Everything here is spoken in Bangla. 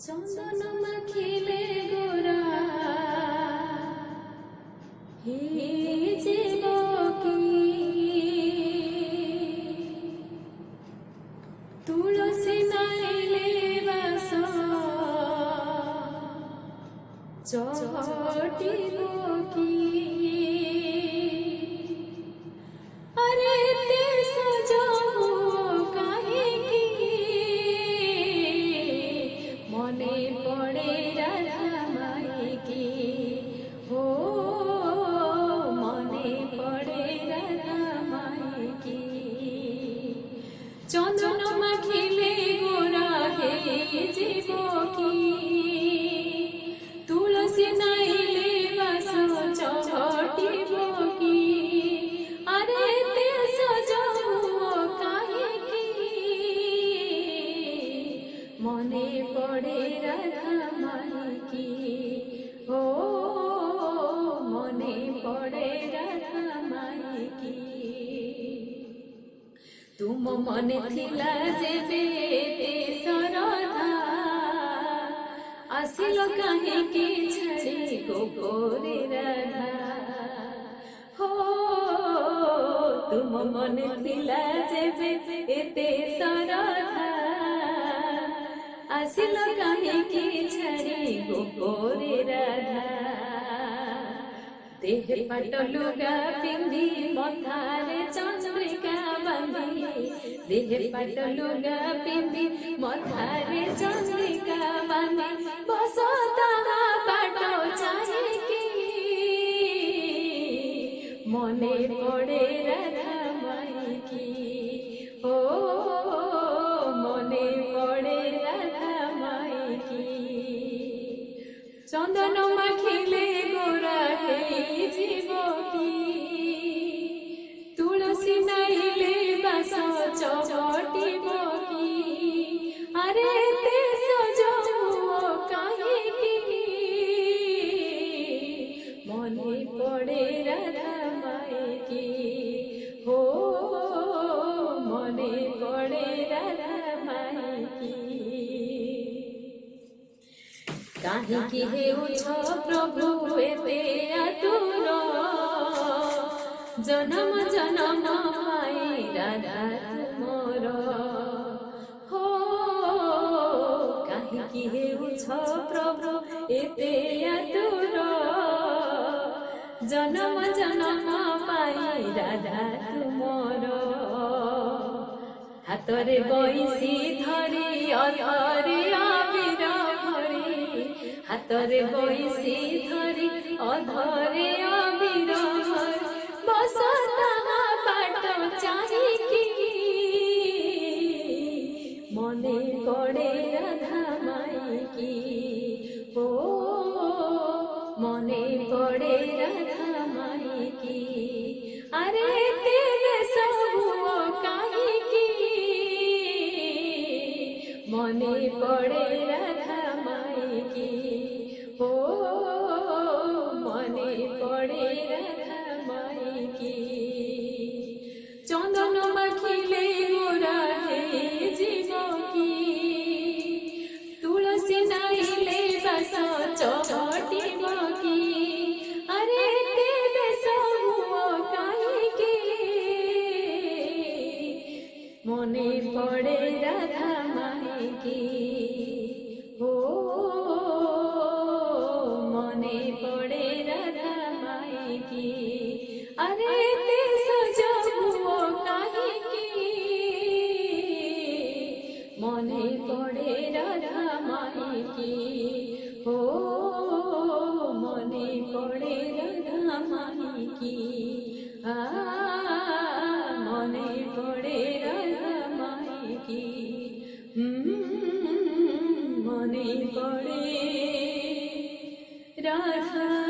চন্দন মাখিলে গোরা হে জীবকি তুলসী নাইলে বাস চটিব কি আরে তে সজাবো কাহিকি মনে পড়ে রাধা মাইকি ও মনে পড়ে রাধা মাইকি চন্দন মাখিলে গোরা হে জীবকি তুলসী নাইলে বাস চটিব কি আরে তে সজাবো কাহিকি মনে পড়ে রাধা মাইকি ও মনে পড়ে রাধা মাইকি তুম মনে থিলা যেবে সরধা আসিল কাহিকি ছাড়ি গোপরে রাধা হো তুম মনে থিলা যেবে এতে সরধা আসিল কাহিকি ছাড়ি গোপরে রাধা দেহে পাট লুগা পিন্ধি মথারে চন্দ্রিকা বাঁধি দেহে পাট লুগা পিন্ধি মথারে চন্দ্রিকা বাঁধি বস তাহা পাট চাহিকি মনে পড়ে রাধা মাইকি ও মনে পড়ে রাধা মাইকি চন্দন মাখিলে গোরা হে জীবকি তুলসী নাইলে বাস চটিব কি আরে তে সজাবো কাহিকি মনে পড়ে রাধা মাইকি ও মনে পড়ে রাধা মাইকি কাহিকি হেউছ প্রভু এতে আতুর জনম জনম পাই রাধা তুমর হো কাহিকি হেউছ প্রভু এতে আতুর জনম জনম পাই রাধা তুমর হাতরে বইসি ধরি অধরে আবির ভরি হাতরে বইসি ধরি অধরে আবির ভরি বস তাহা পাট চাহিকি মনে পড়ে রাধা মাইকি ও মনে পড়ে রাধা মাইকি আরে তেরে সবু কাহিকি মনে পড়ে রাধা মাইকি ও মনে পড়ে রাধা মাইকি চন্দন মাখিলে গোরা হে জীবকি তুলসী নাইলে বাস চটিব কি আরে তেরে সবু কাহিকি মনে পড়ে রাধা মাইকি ও মনে পড়ে রাধা মাইকি আরে তে সজাবো কাহিকি মনে পড়ে রাধা মাইকি ও মনে পড়ে রাধা মাইকি মনে পড়ে রাধা মাইকি মনে পড়ে রাধা